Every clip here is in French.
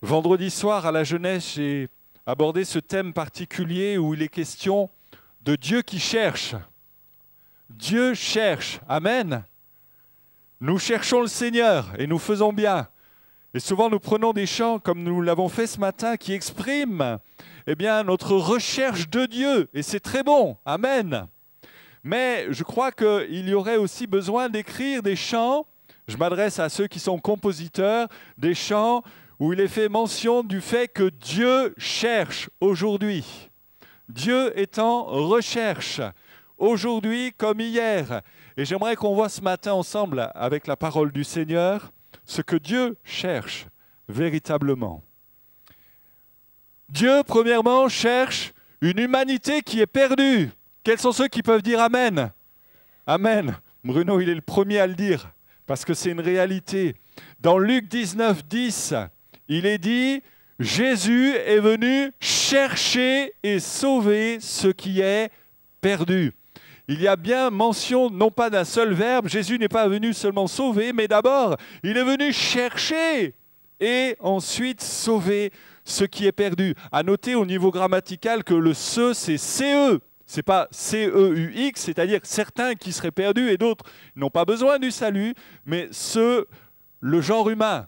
Vendredi soir, à la jeunesse, j'ai abordé ce thème particulier où il est question de Dieu qui cherche. Dieu cherche. Amen. Nous cherchons le Seigneur et nous faisons bien. Et souvent, nous prenons des chants, comme nous l'avons fait ce matin, qui expriment notre recherche de Dieu. Et c'est très bon. Amen. Mais je crois qu'il y aurait aussi besoin d'écrire des chants. Je m'adresse à ceux qui sont compositeurs, des chants où il est fait mention du fait que Dieu cherche aujourd'hui. Dieu est en recherche, aujourd'hui comme hier. Et j'aimerais qu'on voit ce matin ensemble, avec la parole du Seigneur, ce que Dieu cherche véritablement. Dieu, premièrement, cherche une humanité qui est perdue. Quels sont ceux qui peuvent dire Amen? Amen. Bruno, il est le premier à le dire, parce que c'est une réalité. Dans Luc 19, 10, il est dit « Jésus est venu chercher et sauver ce qui est perdu ». Il y a bien mention, non pas d'un seul verbe, Jésus n'est pas venu seulement sauver, mais d'abord, il est venu chercher et ensuite sauver ce qui est perdu. À noter au niveau grammatical que le « ce » c'est « ce ». Ce n'est pas C-E-U-X, c'est-à-dire certains qui seraient perdus et d'autres n'ont pas besoin du salut, mais ce, le genre humain,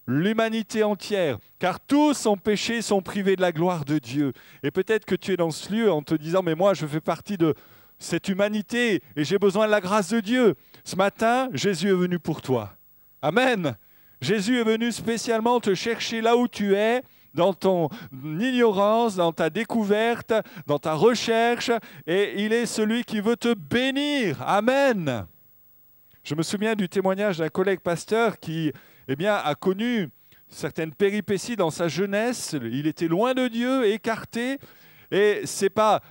l'humanité entière, car tous ont péché, sont privés de la gloire de Dieu. Et peut-être que tu es dans ce lieu en te disant, mais moi je fais partie de cette humanité et j'ai besoin de la grâce de Dieu. Ce matin, Jésus est venu pour toi. Amen. Jésus est venu spécialement te chercher là où tu es, dans ton ignorance, dans ta découverte, dans ta recherche, et il est celui qui veut te bénir. Amen. Je me souviens du témoignage d'un collègue pasteur qui a connu certaines péripéties dans sa jeunesse. Il était loin de Dieu, écarté, et c'est pas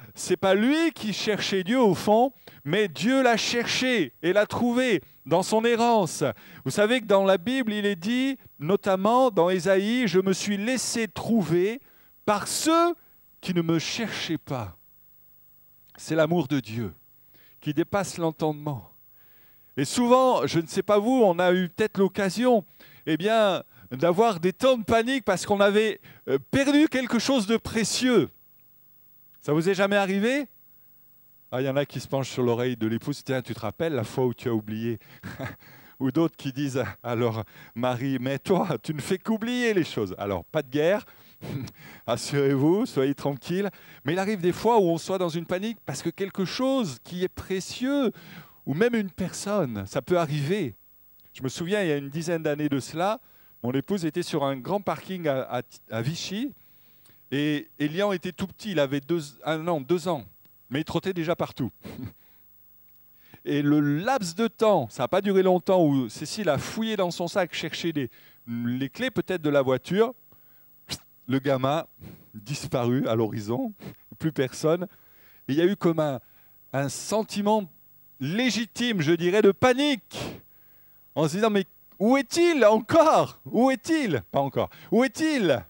lui qui cherchait Dieu au fond, mais Dieu l'a cherché et l'a trouvé dans son errance. Vous savez que dans la Bible, il est dit, notamment dans Ésaïe, « Je me suis laissé trouver par ceux qui ne me cherchaient pas ». C'est l'amour de Dieu qui dépasse l'entendement. Et souvent, je ne sais pas vous, on a eu peut-être l'occasion d'avoir des temps de panique parce qu'on avait perdu quelque chose de précieux. Ça vous est jamais arrivé? Ah, il y en a qui se penchent sur l'oreille de l'épouse. Tiens, tu te rappelles la fois où tu as oublié? Ou d'autres qui disent à leur mari, mais toi, tu ne fais qu'oublier les choses. Alors, pas de guerre, assurez-vous, soyez tranquilles. Mais il arrive des fois où on soit dans une panique parce que quelque chose qui est précieux, ou même une personne, ça peut arriver. Je me souviens, il y a une dizaine d'années de cela, mon épouse était sur un grand parking à Vichy, et Elian était tout petit, il avait 2 ans, mais il trottait déjà partout. Et le laps de temps, ça n'a pas duré longtemps, où Cécile a fouillé dans son sac, cherché les clés peut-être de la voiture, le gamin disparu à l'horizon, plus personne. Et il y a eu comme un sentiment légitime, je dirais, de panique, en se disant, mais où est-il encore? Où est-il? Pas encore. Où est-il?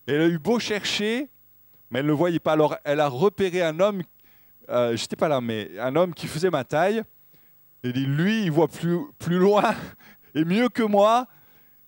Elle a eu beau chercher, mais elle ne le voyait pas. Alors, elle a repéré un homme, je n'étais pas là, mais un homme qui faisait ma taille. Elle dit, lui, il voit plus loin et mieux que moi,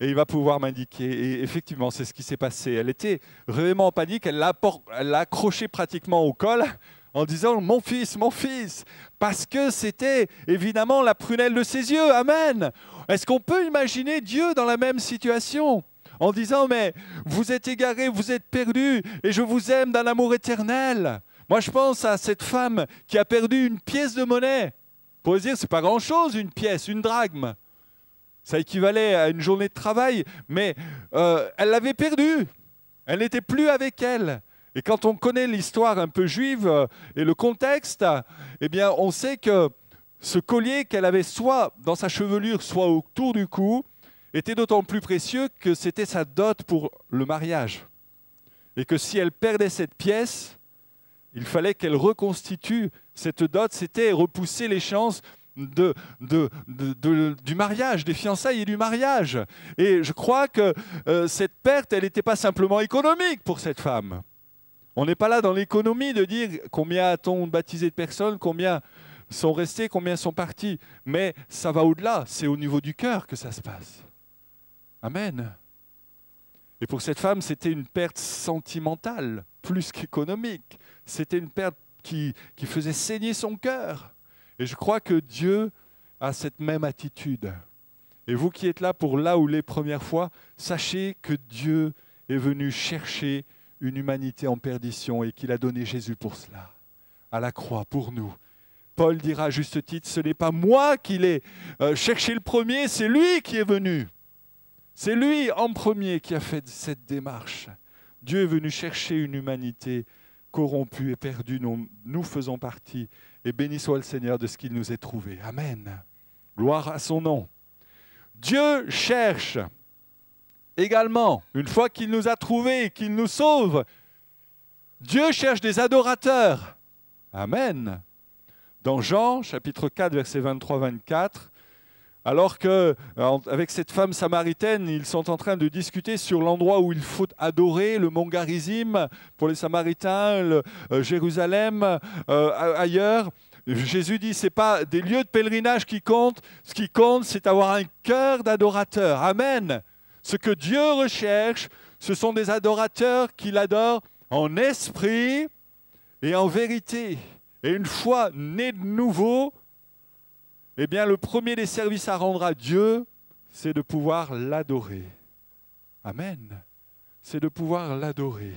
et il va pouvoir m'indiquer. Et effectivement, c'est ce qui s'est passé. Elle était vraiment en panique. Elle l'a accroché pratiquement au col en disant, mon fils, parce que c'était évidemment la prunelle de ses yeux. Amen. Est-ce qu'on peut imaginer Dieu dans la même situation? En disant, mais vous êtes égarés, vous êtes perdus, et je vous aime d'un amour éternel. Moi, je pense à cette femme qui a perdu une pièce de monnaie. Pour dire, c'est pas grand-chose, une pièce, une drachme. Ça équivalait à une journée de travail, mais elle l'avait perdue. Elle n'était plus avec elle. Et quand on connaît l'histoire un peu juive et le contexte, on sait que ce collier qu'elle avait soit dans sa chevelure, soit autour du cou, était d'autant plus précieux que c'était sa dot pour le mariage. Et que si elle perdait cette pièce, il fallait qu'elle reconstitue cette dot, c'était repousser les chances du mariage, des fiançailles et du mariage. Et je crois que cette perte, elle n'était pas simplement économique pour cette femme. On n'est pas là dans l'économie de dire combien a-t-on baptisé de personnes, combien sont restés, combien sont partis. Mais ça va au-delà, c'est au niveau du cœur que ça se passe. Amen. Et pour cette femme, c'était une perte sentimentale, plus qu'économique. C'était une perte qui faisait saigner son cœur. Et je crois que Dieu a cette même attitude. Et vous qui êtes là pour là ou les premières fois, sachez que Dieu est venu chercher une humanité en perdition et qu'il a donné Jésus pour cela, à la croix, pour nous. Paul dira à juste titre, ce n'est pas moi qui l'ai cherché le premier, c'est lui qui est venu. C'est lui en premier qui a fait cette démarche. Dieu est venu chercher une humanité corrompue et perdue, dont nous faisons partie. Et béni soit le Seigneur de ce qu'il nous ait trouvé. Amen. Gloire à son nom. Dieu cherche également, une fois qu'il nous a trouvés, qu'il nous sauve, Dieu cherche des adorateurs. Amen. Dans Jean, chapitre 4, versets 23-24, alors qu'avec cette femme samaritaine, ils sont en train de discuter sur l'endroit où il faut adorer, le mont Garizim pour les Samaritains, Jérusalem, ailleurs. Jésus dit, ce n'est pas des lieux de pèlerinage qui comptent, ce qui compte, c'est avoir un cœur d'adorateur. Amen. Ce que Dieu recherche, ce sont des adorateurs qui l'adorent en esprit et en vérité. Et une fois nés de nouveau, eh bien, le premier des services à rendre à Dieu, c'est de pouvoir l'adorer. Amen. C'est de pouvoir l'adorer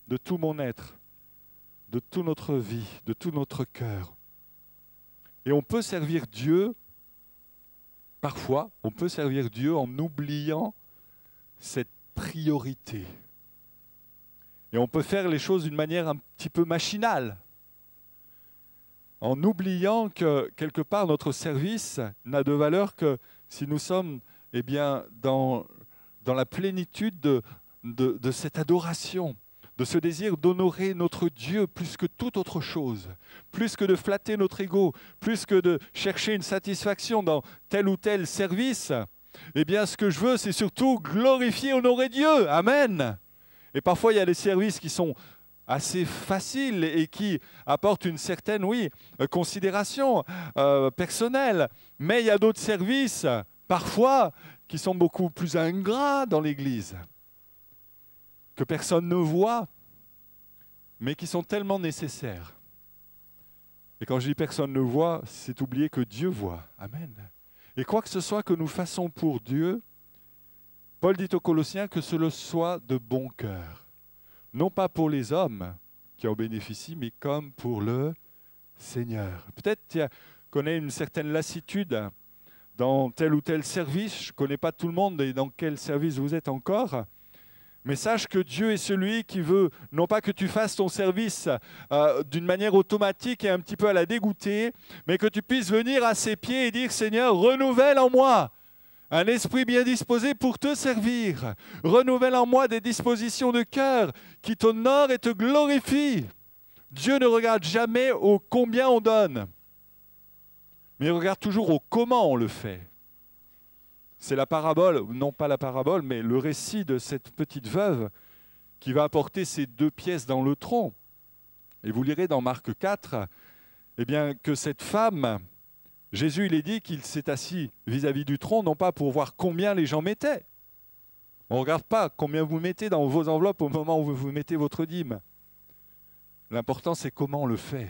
de tout mon être, de toute notre vie, de tout notre cœur. Et on peut servir Dieu, parfois, on peut servir Dieu en oubliant cette priorité. Et on peut faire les choses d'une manière un petit peu machinale, en oubliant que, quelque part, notre service n'a de valeur que si nous sommes dans la plénitude de cette adoration, de ce désir d'honorer notre Dieu plus que toute autre chose, plus que de flatter notre ego, plus que de chercher une satisfaction dans tel ou tel service. Eh bien, ce que je veux, c'est surtout glorifier, honorer Dieu. Amen. Et parfois, il y a des services qui sont assez facile et qui apporte une certaine, considération personnelle. Mais il y a d'autres services, parfois, qui sont beaucoup plus ingrats dans l'Église, que personne ne voit, mais qui sont tellement nécessaires. Et quand je dis personne ne voit, c'est oublier que Dieu voit. Amen. Et quoi que ce soit que nous fassons pour Dieu, Paul dit aux Colossiens que cela soit de bon cœur. Non pas pour les hommes qui en bénéficient, mais comme pour le Seigneur. Peut-être tu connais une certaine lassitude dans tel ou tel service. Je ne connais pas tout le monde et dans quel service vous êtes encore. Mais sache que Dieu est celui qui veut, non pas que tu fasses ton service d'une manière automatique et un petit peu à la dégoûter, mais que tu puisses venir à ses pieds et dire « Seigneur, renouvelle en moi un esprit bien disposé pour te servir. Renouvelle en moi des dispositions de cœur qui t'honorent et te glorifient. » Dieu ne regarde jamais au combien on donne, mais il regarde toujours au comment on le fait. C'est la parabole, non pas la parabole, mais le récit de cette petite veuve qui va apporter ses 2 pièces dans le tronc. Et vous lirez dans Marc 4, que cette femme, Jésus il est dit qu'il s'est assis vis-à-vis du tronc, non pas pour voir combien les gens mettaient. On ne regarde pas combien vous mettez dans vos enveloppes au moment où vous mettez votre dîme. L'important c'est comment on le fait,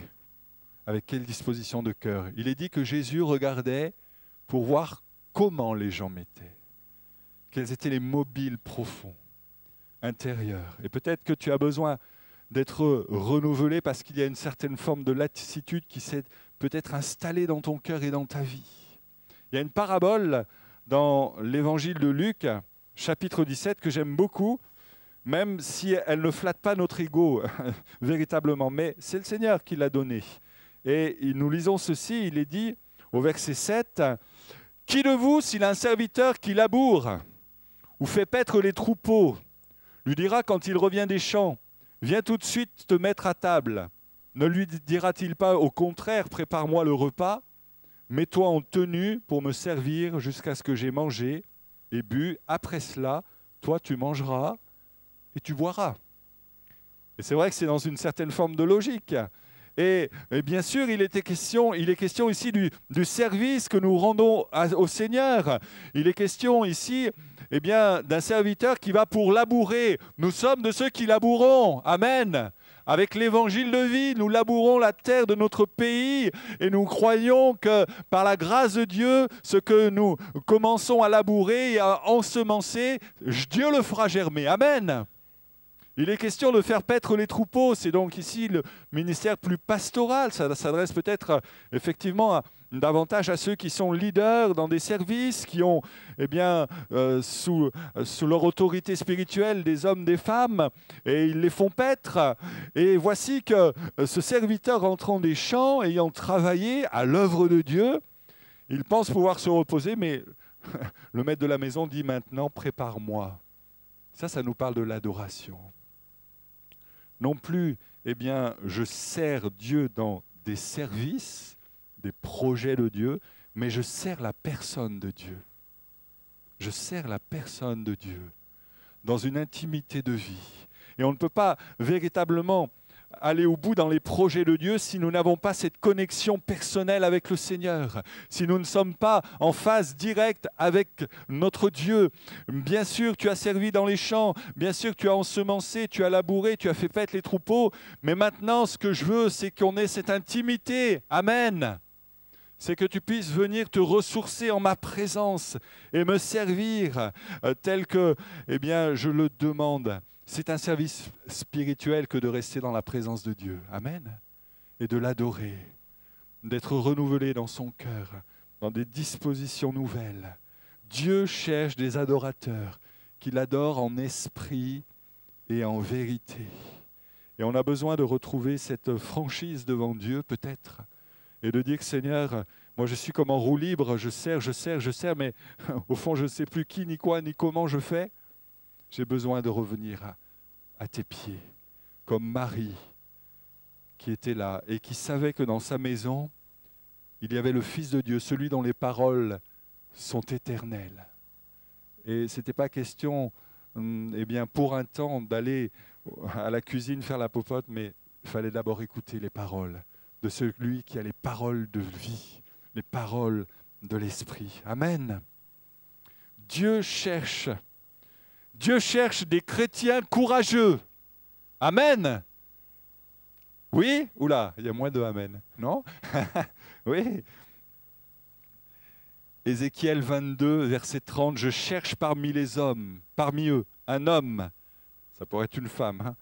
avec quelle disposition de cœur. Il est dit que Jésus regardait pour voir comment les gens mettaient, quels étaient les mobiles profonds, intérieurs. Et peut-être que tu as besoin d'être renouvelé parce qu'il y a une certaine forme de lassitude qui s'est peut-être installée dans ton cœur et dans ta vie. Il y a une parabole dans l'évangile de Luc, chapitre 17, que j'aime beaucoup, même si elle ne flatte pas notre ego véritablement, mais c'est le Seigneur qui l'a donnée. Et nous lisons ceci, il est dit au verset 7, « Qui de vous, s'il a un serviteur qui laboure ou fait paître les troupeaux, lui dira quand il revient des champs, « Viens tout de suite te mettre à table ». Ne lui dira-t-il pas, au contraire, « Prépare-moi le repas, mets-toi en tenue pour me servir jusqu'à ce que j'ai mangé et bu. Après cela, toi tu mangeras et tu boiras. » Et c'est vrai que c'est dans une certaine forme de logique. Et bien sûr, il est question ici du service que nous rendons au Seigneur. Il est question ici eh bien, d'un serviteur qui va pour labourer. Nous sommes de ceux qui labourons. Amen. Avec l'évangile de vie, nous labourons la terre de notre pays et nous croyons que par la grâce de Dieu, ce que nous commençons à labourer et à ensemencer, Dieu le fera germer. Amen. Il est question de faire paître les troupeaux. C'est donc ici le ministère plus pastoral. Ça s'adresse peut-être effectivement davantage à ceux qui sont leaders dans des services, qui ont eh bien, sous leur autorité spirituelle des hommes, des femmes, et ils les font paître. Et voici que ce serviteur entrant des champs, ayant travaillé à l'œuvre de Dieu, il pense pouvoir se reposer, mais le maître de la maison dit maintenant, prépare-moi. Ça nous parle de l'adoration. Non plus, eh bien, je sers Dieu dans des services, des projets de Dieu, mais je sers la personne de Dieu. Je sers la personne de Dieu dans une intimité de vie. Et on ne peut pas véritablement aller au bout dans les projets de Dieu si nous n'avons pas cette connexion personnelle avec le Seigneur, si nous ne sommes pas en phase directe avec notre Dieu. Bien sûr, tu as servi dans les champs, bien sûr, tu as ensemencé, tu as labouré, tu as fait paître les troupeaux, mais maintenant, ce que je veux, c'est qu'on ait cette intimité. Amen. C'est que tu puisses venir te ressourcer en ma présence et me servir tel que, eh bien, je le demande. C'est un service spirituel que de rester dans la présence de Dieu. Amen. Et de l'adorer, d'être renouvelé dans son cœur, dans des dispositions nouvelles. Dieu cherche des adorateurs qui l'adorent en esprit et en vérité. Et on a besoin de retrouver cette franchise devant Dieu, peut-être, et de dire, Seigneur, moi je suis comme en roue libre, je sers, mais au fond je ne sais plus qui, ni quoi, ni comment je fais. J'ai besoin de revenir à tes pieds, comme Marie qui était là et qui savait que dans sa maison, il y avait le Fils de Dieu, celui dont les paroles sont éternelles. Et ce n'était pas question, eh bien, pour un temps d'aller à la cuisine faire la popote, mais il fallait d'abord écouter les paroles de celui qui a les paroles de vie, les paroles de l'Esprit. Amen. Dieu cherche des chrétiens courageux. Amen. Oui? Oula, il y a moins de amen. Non? Oui. Ézéchiel 22, verset 30, « Je cherche parmi les hommes, parmi eux, un homme, ça pourrait être une femme, hein,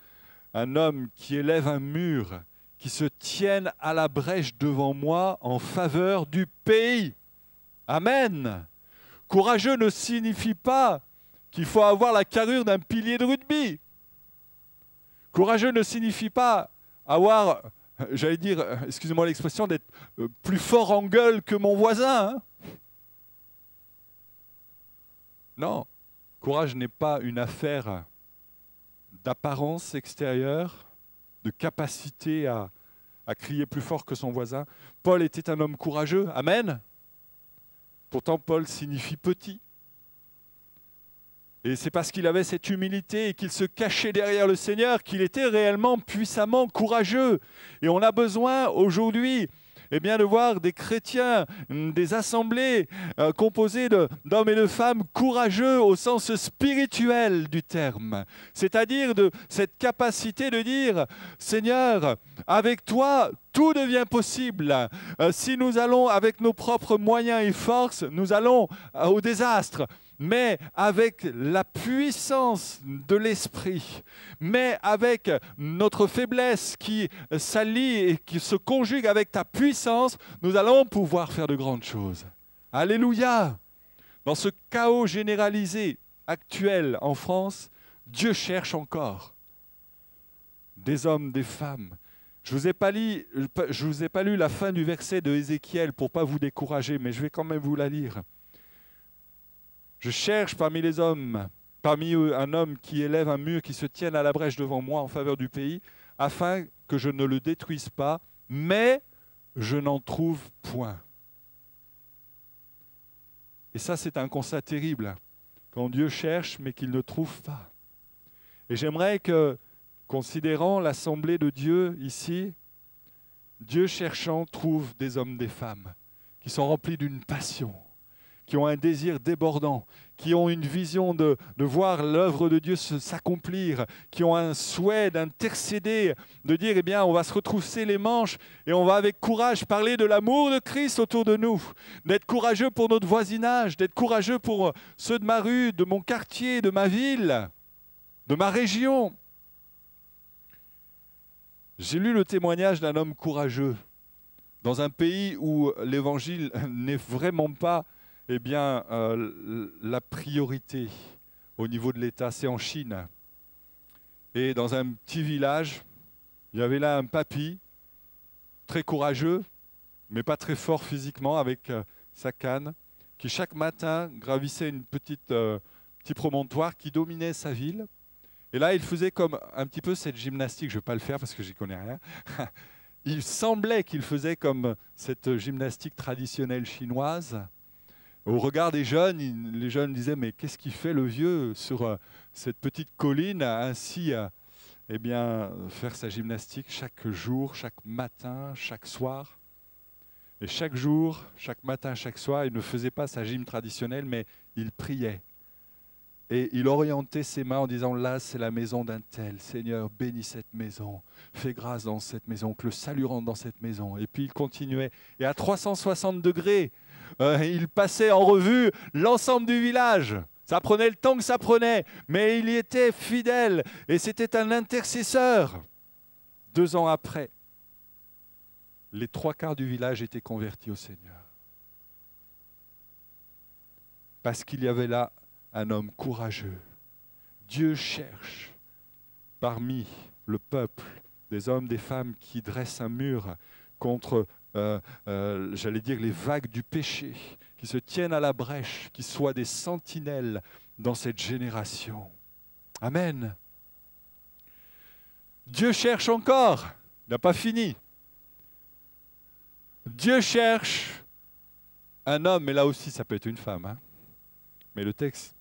un homme qui élève un mur, qui se tienne à la brèche devant moi en faveur du pays. » Amen. Courageux ne signifie pas qu'il faut avoir la carrure d'un pilier de rugby. Courageux ne signifie pas avoir, j'allais dire, excusez-moi l'expression, d'être plus fort en gueule que mon voisin. Hein. Non, courage n'est pas une affaire d'apparence extérieure, de capacité à crier plus fort que son voisin. Paul était un homme courageux, amen. Pourtant, Paul signifie petit. Et c'est parce qu'il avait cette humilité et qu'il se cachait derrière le Seigneur qu'il était réellement puissamment courageux. Et on a besoin aujourd'hui, eh bien, de voir des chrétiens, des assemblées composées d'hommes et de femmes courageux au sens spirituel du terme. C'est-à-dire de cette capacité de dire, Seigneur, avec toi, tout devient possible. Si nous allons avec nos propres moyens et forces, nous allons au désastre. Mais avec la puissance de l'esprit, mais avec notre faiblesse qui s'allie et qui se conjugue avec ta puissance, nous allons pouvoir faire de grandes choses. Alléluia! Dans ce chaos généralisé actuel en France, Dieu cherche encore des hommes, des femmes. Je ne vous ai pas lu la fin du verset de Ézéchiel pour ne pas vous décourager, mais je vais quand même vous la lire. Je cherche parmi les hommes, parmi eux, un homme qui élève un mur, qui se tienne à la brèche devant moi en faveur du pays, afin que je ne le détruise pas, mais je n'en trouve point. Et ça, c'est un constat terrible, quand Dieu cherche, mais qu'il ne trouve pas. Et j'aimerais que, considérant l'assemblée de Dieu ici, Dieu cherchant trouve des hommes, des femmes, qui sont remplis d'une passion, qui ont un désir débordant, qui ont une vision de voir l'œuvre de Dieu s'accomplir, qui ont un souhait d'intercéder, de dire, eh bien, on va se retrousser les manches et on va avec courage parler de l'amour de Christ autour de nous, d'être courageux pour notre voisinage, d'être courageux pour ceux de ma rue, de mon quartier, de ma ville, de ma région. J'ai lu le témoignage d'un homme courageux dans un pays où l'évangile n'est vraiment pas la priorité au niveau de l'État, c'est en Chine. Et dans un petit village, il y avait là un papy, très courageux, mais pas très fort physiquement, avec sa canne, qui chaque matin gravissait petit promontoire qui dominait sa ville. Et là, il faisait comme un petit peu cette gymnastique, je ne vais pas le faire parce que j'y connais rien. Il semblait qu'il faisait comme cette gymnastique traditionnelle chinoise. Au regard des jeunes, les jeunes disaient « Mais qu'est-ce qu'il fait le vieux sur cette petite colline à ainsi faire sa gymnastique chaque jour, chaque matin, chaque soir ?» Et chaque jour, chaque matin, chaque soir, il ne faisait pas sa gym traditionnelle, mais il priait. Et il orientait ses mains en disant « Là, c'est la maison d'un tel. Seigneur, bénis cette maison. Fais grâce dans cette maison, que le salut rentre dans cette maison. » Et puis il continuait. Et à 360 degrés, il passait en revue l'ensemble du village. Ça prenait le temps que ça prenait, mais il y était fidèle. Et c'était un intercesseur. 2 ans après, les 3/4 du village étaient convertis au Seigneur. Parce qu'il y avait là un homme courageux. Dieu cherche parmi le peuple des hommes, des femmes qui dressent un mur contre, les vagues du péché, qui se tiennent à la brèche, qui soient des sentinelles dans cette génération. Amen. Dieu cherche encore, il n'a pas fini. Dieu cherche un homme, mais là aussi ça peut être une femme, hein. Mais le texte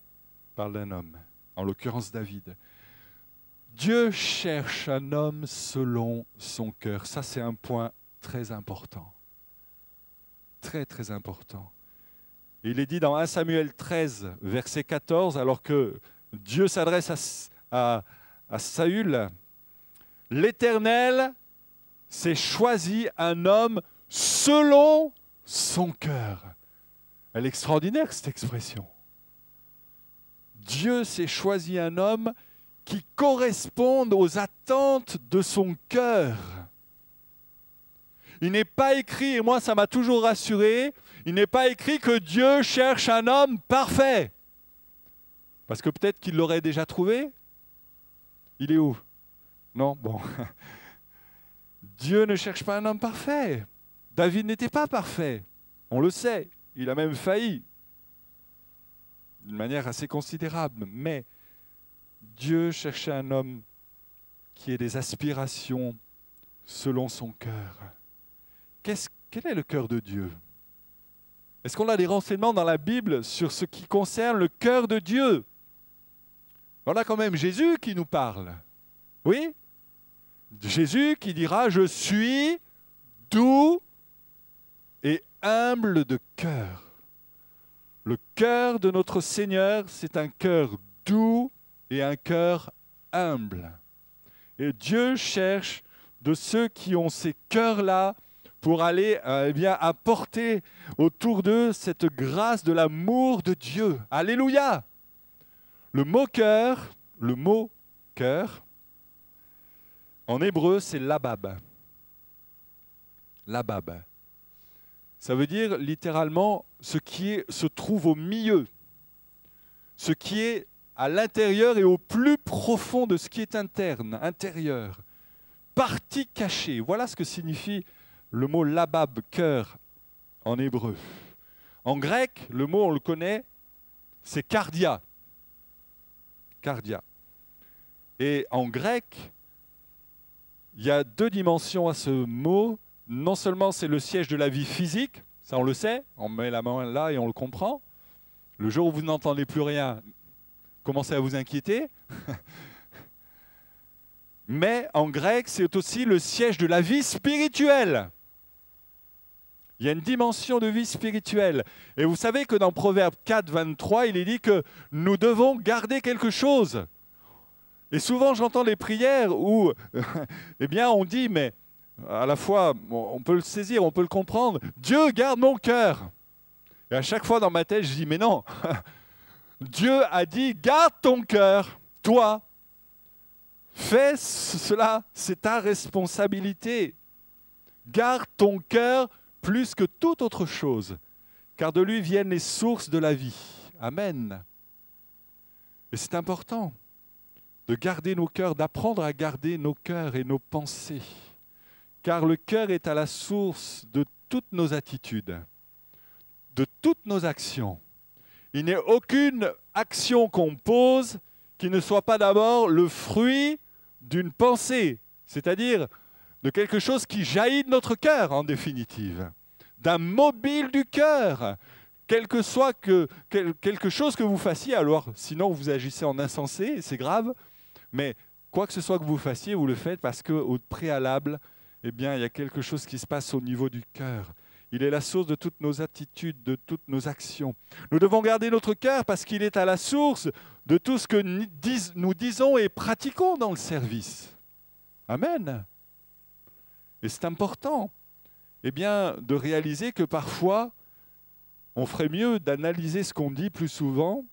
parle d'un homme, en l'occurrence David. Dieu cherche un homme selon son cœur. Ça, c'est un point très important. Très, très important. Et il est dit dans 1 Samuel 13, verset 14, alors que Dieu s'adresse à Saül, « L'Éternel s'est choisi un homme selon son cœur. » Elle est extraordinaire, cette expression. Dieu s'est choisi un homme qui corresponde aux attentes de son cœur. Il n'est pas écrit, et moi ça m'a toujours rassuré, il n'est pas écrit que Dieu cherche un homme parfait. Parce que peut-être qu'il l'aurait déjà trouvé. Il est où? Non, bon. Dieu ne cherche pas un homme parfait. David n'était pas parfait. On le sait. Il a même failli. D'une manière assez considérable. Mais Dieu cherchait un homme qui ait des aspirations selon son cœur. Quel est le cœur de Dieu? Est-ce qu'on a des renseignements dans la Bible sur ce qui concerne le cœur de Dieu? On a quand même Jésus qui nous parle. Oui? Jésus qui dira « Je suis doux et humble de cœur ». Le cœur de notre Seigneur, c'est un cœur doux et un cœur humble. Et Dieu cherche de ceux qui ont ces cœurs-là pour aller apporter autour d'eux cette grâce de l'amour de Dieu. Alléluia! Le mot cœur, en hébreu, c'est labab. Labab. Ça veut dire littéralement ce qui se trouve au milieu, ce qui est à l'intérieur et au plus profond de ce qui est interne, intérieur. Partie cachée. Voilà ce que signifie le mot labab, cœur, en hébreu. En grec, le mot, on le connaît, c'est cardia. Cardia. Et en grec, il y a 2 dimensions à ce mot. Non seulement c'est le siège de la vie physique, ça on le sait, on met la main là et on le comprend. Le jour où vous n'entendez plus rien, commencez à vous inquiéter. Mais en grec, c'est aussi le siège de la vie spirituelle. Il Il y a une dimension de vie spirituelle. Et vous savez que dans Proverbe 4, 23, il est dit que nous devons garder quelque chose. Et souvent, j'entends des prières où, eh bien, on dit, mais à la fois, on peut le saisir, on peut le comprendre. Dieu garde mon cœur. Et à chaque fois dans ma tête, je dis, mais non. Dieu a dit, garde ton cœur, toi. Fais cela, c'est ta responsabilité. Garde ton cœur plus que toute autre chose, car de lui viennent les sources de la vie. Amen. Et c'est important de garder nos cœurs, d'apprendre à garder nos cœurs et nos pensées. Car le cœur est à la source de toutes nos attitudes, de toutes nos actions. Il n'y a aucune action qu'on pose qui ne soit pas d'abord le fruit d'une pensée, c'est-à-dire de quelque chose qui jaillit de notre cœur en définitive, d'un mobile du cœur. Quelque soit quelque chose que vous fassiez, alors sinon vous agissez en insensé, c'est grave, mais quoi que ce soit que vous fassiez, vous le faites parce qu'au préalable, eh bien, il y a quelque chose qui se passe au niveau du cœur. Il est la source de toutes nos attitudes, de toutes nos actions. Nous devons garder notre cœur parce qu'il est à la source de tout ce que nous disons et pratiquons dans le service. Amen. Et c'est important, eh bien, de réaliser que parfois, on ferait mieux d'analyser ce qu'on dit plus souvent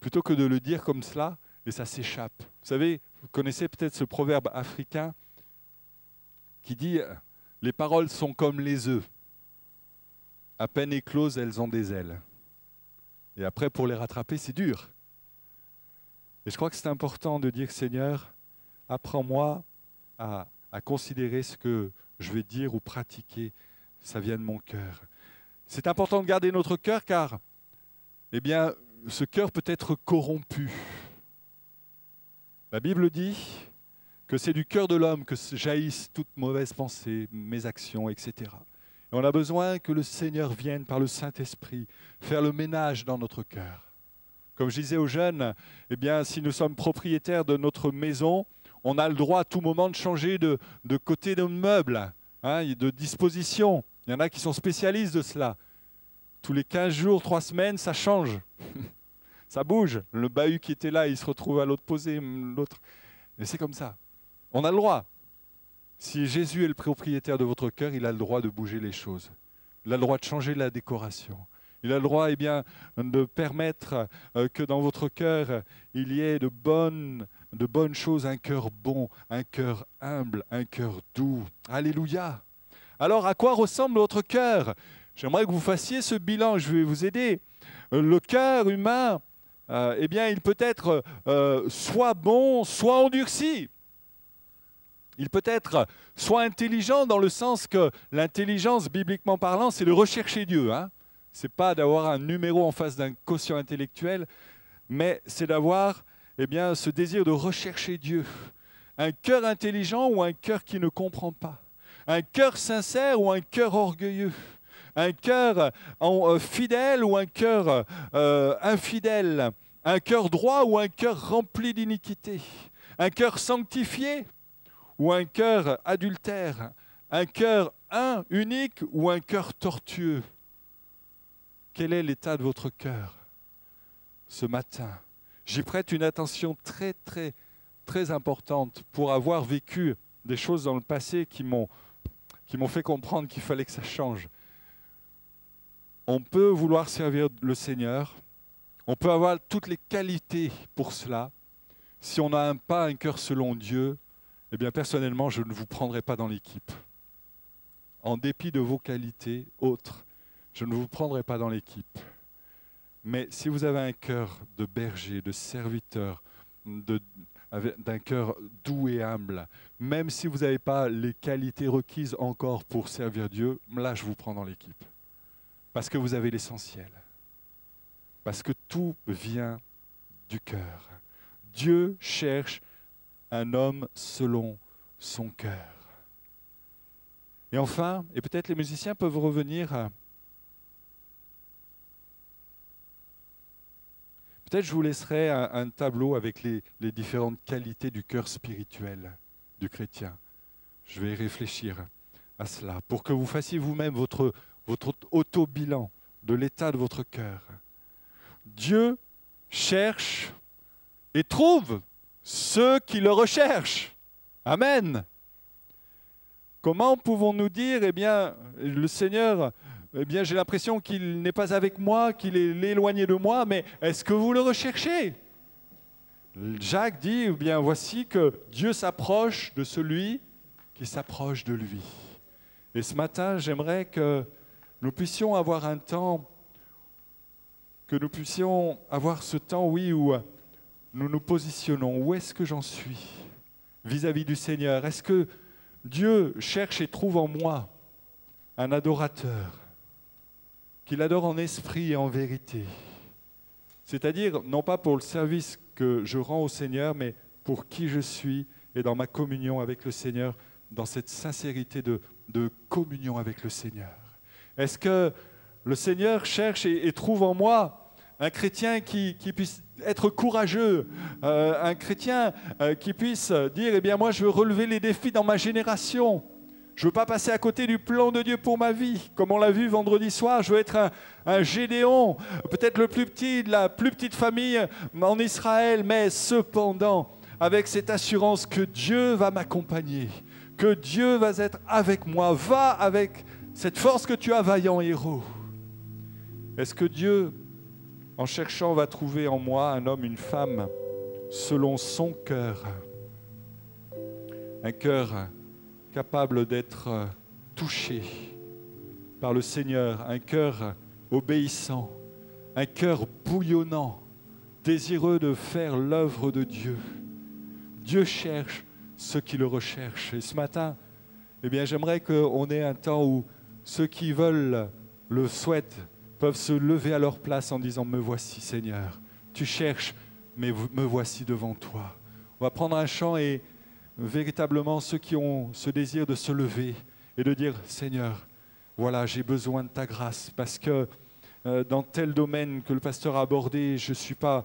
plutôt que de le dire comme cela et ça s'échappe. Vous savez, vous connaissez peut-être ce proverbe africain qui dit « Les paroles sont comme les œufs. À peine écloses, elles ont des ailes. » Et après, pour les rattraper, c'est dur. Et je crois que c'est important de dire « Seigneur, apprends-moi à considérer ce que je vais dire ou pratiquer. Ça vient de mon cœur. » C'est important de garder notre cœur car, eh bien, ce cœur peut être corrompu. La Bible dit que c'est du cœur de l'homme que jaillissent toutes mauvaises pensées, mes actions, etc. Et on a besoin que le Seigneur vienne par le Saint-Esprit faire le ménage dans notre cœur. Comme je disais aux jeunes, eh bien, si nous sommes propriétaires de notre maison, on a le droit à tout moment de changer de côté de meubles, hein, de disposition. Il y en a qui sont spécialistes de cela. Tous les 15 jours, 3 semaines, ça change. Ça bouge. Le bahut qui était là, il se retrouve à l'autre posé, l'autre. Et c'est comme ça. On a le droit. Si Jésus est le propriétaire de votre cœur, il a le droit de bouger les choses. Il a le droit de changer la décoration. Il a le droit, eh bien, de permettre que dans votre cœur, il y ait de bonnes choses, un cœur bon, un cœur humble, un cœur doux. Alléluia. Alors, à quoi ressemble votre cœur? J'aimerais que vous fassiez ce bilan, je vais vous aider. Le cœur humain, eh bien, il peut être soit bon, soit endurci. Il peut être soit intelligent dans le sens que l'intelligence, bibliquement parlant, c'est de rechercher Dieu. Hein. Ce n'est pas d'avoir un numéro en face d'un quotient intellectuel, mais c'est d'avoir eh bien, ce désir de rechercher Dieu. Un cœur intelligent ou un cœur qui ne comprend pas. Un cœur sincère ou un cœur orgueilleux. Un cœur fidèle ou un cœur infidèle. Un cœur droit ou un cœur rempli d'iniquité. Un cœur sanctifié ou un cœur adultère. Un cœur unique ou un cœur tortueux. Quel est l'état de votre cœur ce matin? J'y prête une attention très, très, très importante pour avoir vécu des choses dans le passé qui m'ont fait comprendre qu'il fallait que ça change. On peut vouloir servir le Seigneur, on peut avoir toutes les qualités pour cela. Si on n'a pas un cœur selon Dieu, eh bien personnellement, je ne vous prendrai pas dans l'équipe. En dépit de vos qualités autres, je ne vous prendrai pas dans l'équipe. Mais si vous avez un cœur de berger, de serviteur, d'un cœur doux et humble, même si vous n'avez pas les qualités requises encore pour servir Dieu, là je vous prends dans l'équipe. Parce que vous avez l'essentiel. Parce que tout vient du cœur. Dieu cherche un homme selon son cœur. Et enfin, et peut-être les musiciens peuvent revenir à... Peut-être je vous laisserai un tableau avec les différentes qualités du cœur spirituel du chrétien. Je vais réfléchir à cela pour que vous fassiez vous-même votre votre auto-bilan de l'état de votre cœur. Dieu cherche et trouve ceux qui le recherchent. Amen. Comment pouvons-nous dire, eh bien, le Seigneur, eh bien, j'ai l'impression qu'il n'est pas avec moi, qu'il est éloigné de moi, mais est-ce que vous le recherchez? Jacques dit, eh bien, voici que Dieu s'approche de celui qui s'approche de lui. Et ce matin, j'aimerais que nous puissions avoir un temps, que nous puissions avoir ce temps, oui, où nous nous positionnons. Où est-ce que j'en suis vis-à-vis du Seigneur? Est-ce que Dieu cherche et trouve en moi un adorateur, qu'il adore en esprit et en vérité? C'est-à-dire, non pas pour le service que je rends au Seigneur, mais pour qui je suis et dans ma communion avec le Seigneur, dans cette sincérité de communion avec le Seigneur. Est-ce que le Seigneur cherche et trouve en moi un chrétien qui puisse être courageux, un chrétien qui puisse dire, eh bien moi je veux relever les défis dans ma génération. Je ne veux pas passer à côté du plan de Dieu pour ma vie. Comme on l'a vu vendredi soir, je veux être un Gédéon, peut-être le plus petit de la plus petite famille en Israël, mais cependant avec cette assurance que Dieu va m'accompagner, que Dieu va être avec moi. Va avec cette force que tu as, vaillant héros. Est-ce que Dieu, en cherchant, va trouver en moi un homme, une femme, selon son cœur? Un cœur capable d'être touché par le Seigneur, un cœur obéissant, un cœur bouillonnant, désireux de faire l'œuvre de Dieu. Dieu cherche ceux qui le recherchent. Et ce matin, eh bien, j'aimerais qu'on ait un temps où ceux qui veulent, le souhaitent, peuvent se lever à leur place en disant « Me voici, Seigneur. Tu cherches, mais me voici devant toi. » On va prendre un chant et véritablement ceux qui ont ce désir de se lever et de dire « Seigneur, voilà, j'ai besoin de ta grâce parce que dans tel domaine que le pasteur a abordé, je suis pas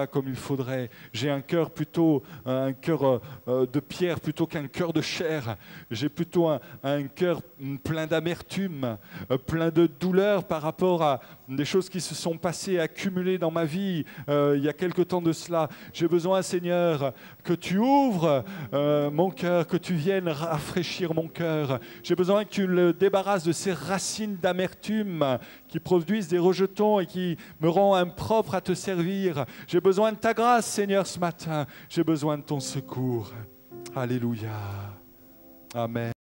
comme il faudrait. J'ai un cœur plutôt un cœur de pierre plutôt qu'un cœur de chair. J'ai plutôt un cœur plein d'amertume, plein de douleur par rapport à des choses qui se sont passées, accumulées dans ma vie il y a quelque temps de cela. J'ai besoin, Seigneur, que tu ouvres mon cœur, que tu viennes rafraîchir mon cœur. J'ai besoin que tu le débarrasses de ces racines d'amertume qui produisent des rejetons et qui me rend impropre à te servir. J'ai besoin de ta grâce, Seigneur, ce matin. J'ai besoin de ton secours. Alléluia. Amen.